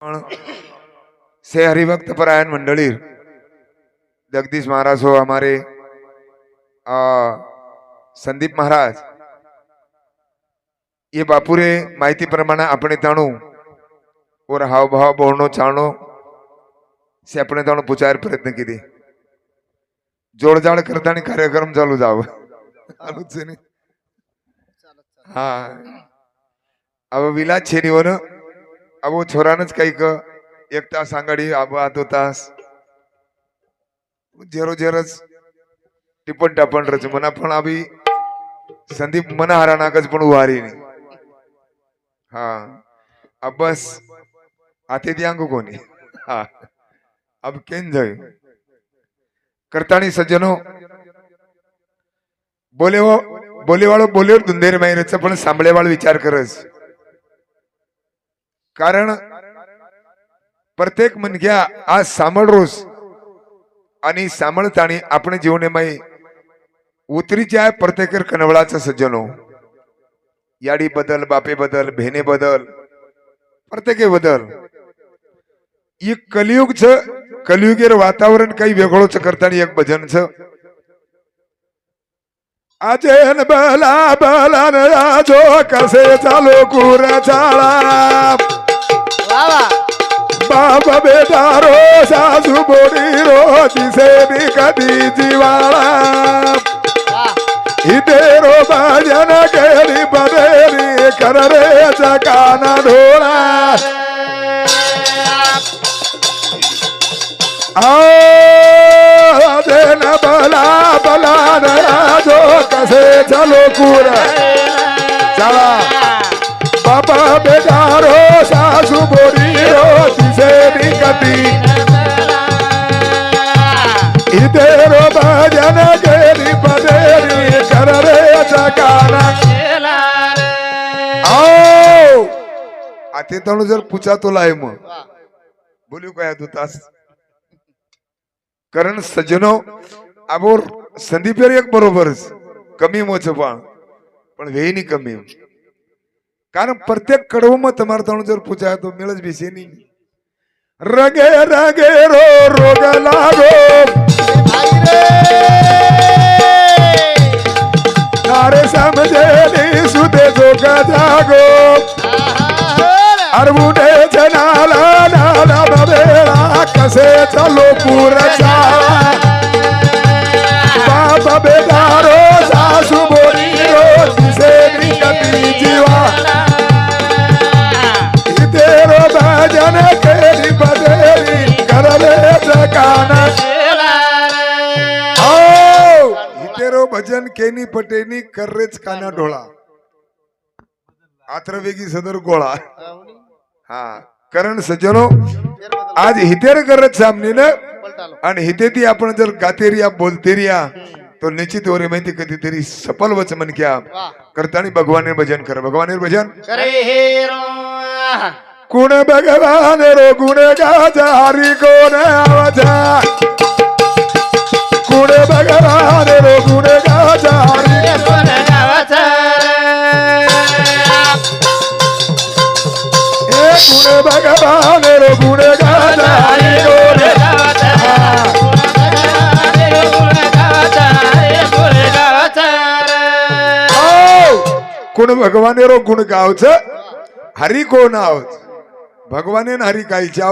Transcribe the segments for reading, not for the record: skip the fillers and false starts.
से हरिभक्त परायण मंडली जगदीश महाराज हो, हमारे संदीप महाराज, ये बापुरे माहिती प्रमाणे अपने ताणु और हाव भाव बोलनो चालनो से अपने ताणु पुचार प्रयत्न की जोड़जाड़ करता कार्यक्रम चालू जाव हाँ अब विलाज छेनी वन अब वो छोरानच काही क एक तास आंगाडी अब आतो तास जेरो जेरच टिपण टापण रच मना पण अभी संदीप मना हारा नाकच पण उहारी नहीं हाँ अब बस आते दियांगो कोनी हाँ अब केन जाए करतानी सज्जनो बोले वाळो बोले धुंदेर मायरेच पण सांभळे वाळ विचार करस कारण प्रत्येक मनग्या आज सांभळ रोज आणि सांभळतानी आपण जीवनेमाई उतरीचे आहे प्रत्येकर कनवळाचं सज्जनो याडी बदल बापे बदल भेने बदल प्रत्येके बदल ये कलियुगेर वातावरण काही वेगळोच करताना एक भजनच अजन बला बला राजो कसे चालो कुर चाळा बाबा बेदारो सासू बोडी रो दिसे बी कधी जीवाळा इतेरो भजन केली बदेरी कर रे काना ढोळा देन बला बला राजो कसे चलो कुर चला बाबा बेदारो सासू बोडी रो दिसे बी कधी इतेरो भजन केली बदेरी कर रे काना आओ आते तणू जर पुचा तुला आहे मग बोलू काय तू तास कारण सज्जनो आबोर संदीप एक बरोबरच कमी मोच पण वेळी कमी कारण प्रत्येक कडव मत मारता जर पूजा तो मिळच भिसे नाही रगे रगे रो रोग लागो नारे समजे सुते जोग जागो अरबुडे जनाला नाला बबेला कसे चलो पुरचा बाबा बेदारो सासू बोली रो दिसे निकती जीवा इतेरो भजन केली बदेरी करले जकाना आओ इतेरो भजन केनी पटेनी कर्रेच काना ढोळा आत्र वेगी सदर गोळा हाँ कारण सज्जनो आज हितेर करत सामने आणि हिते ती आपण जर गातेरिया बोलतेरिया तो निश्चित ओरे माहिती कधीतरी सफल वच मन क्या करतानी भगवान भजन कर भगवान भजन कुण भगवान रो गुण गाजा हरि कोण आवाजा कुण भगवान रो गुण गाजा हरि कोण आवाजा गुण भगवान रो गुण गाजा हरि कोण कोण भगवान रो गुण गावच हरी कोण आवच भगवाने हरी कायच्या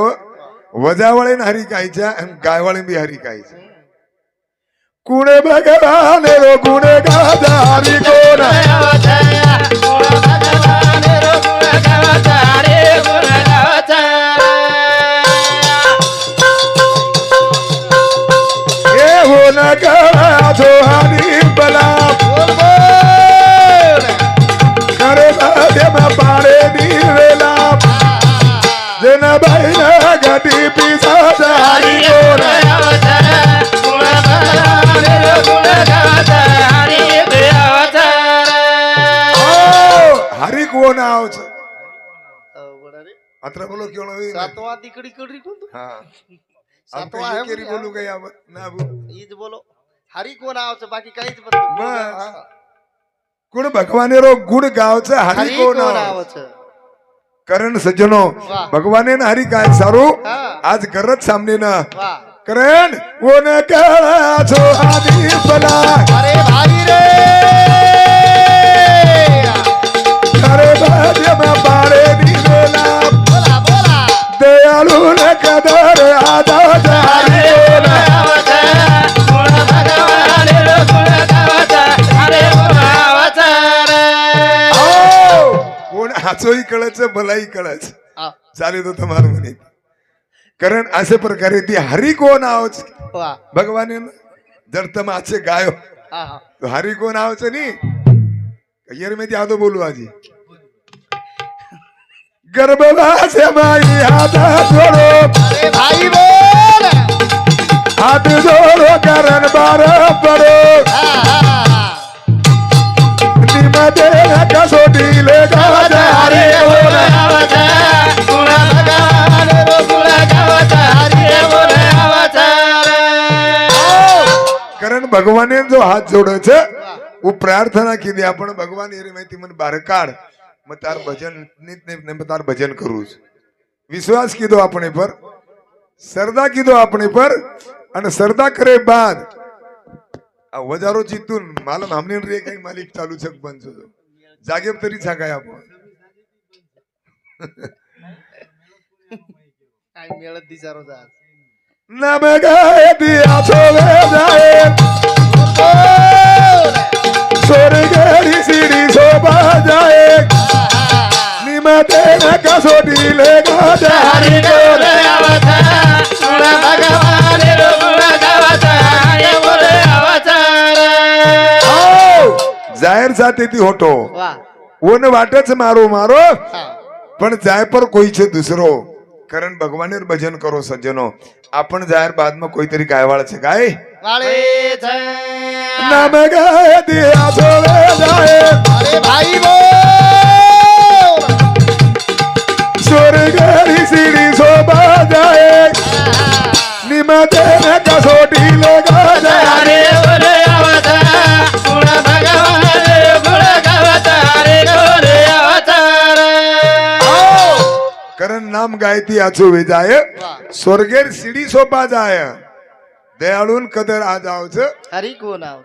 वजावळे हरी कायच्या आणि गायवाळे बी हरी कायच्या कुण भगवान रो गुण गाजा हरी कोण हे हो न करा जो हरी बला करे देवा पारे दिवेला जन बाईला गटी पिसा हरी कोण हरी कोण आवच अत्र बोलो क्यों नहीं सातवा तिकड़ी कड़ी को तो हां सातवा है केरी बोलू गया ना बो ईज बोलो हरी कोण आवच बाकी काहीच बस गुण भगवान रो गुण गावच हरी कोण आवच करण सज्जनो वाह. भगवाने हरी काय सारू हा. आज करत सामने ना वा करण वो न काळाचो आधी पला अरे भाई रे अरे बाजे बारे दिलेला बोला बोला दयाळू न कदर आजा जारी कोण हाचोही कळच भलाई कळच हा. चालेल तो तुम्हाला म्हणे कारण अशा प्रकारे ती हरी कोण आवच वा भगवाने जर तम आचे गायो हा हा तो हरी कोण आवच नी येर में आदो बोलू आजी गर्भवास माई हात जोडो अरे भाई बोल हात जोडो करण बार पडो हा हा हा निमते कसोटी ले गाजा हरी कारण भगवाने जो हात जोडच वो प्रार्थना केली आपण भगवान येरी माहिती म्हण बार काढ मग तार भजन नित तार भजन करूच विश्वास कीधो अपने पर सरदा कीधो अपने पर आणि सरदा करे बाद आ वजारो चितून मालम हमने रे काही मालिक चालू छक बनचो जागे तरी सांगाय आपण काय मिळत दिसारो जा नमगाय दिया छोवे जाए स्वर्गेरी सीडी शोभा जाए निमते न कसोटी ले गाजा हरी जाहीर जाते ती होतो वा ओन वाटच मारो मारो हा पण जाय पर कोई छे दूसरो कारण भगवानेर भजन करो सज्जनो आपण जाहीर बाद में कोई तरी गायवाळ छे गाय वाळे नाम गाय दिया छोवे जाए अरे भाई बोल स्वर्गेरी सीडी शोभा जाए निमते न कसोटी ले गाजा हरी कारण नाम गायती आचो वे जाय स्वर्गेर सीडी सोपा जाय दयाळून कदर आज आवच हरी कोण आव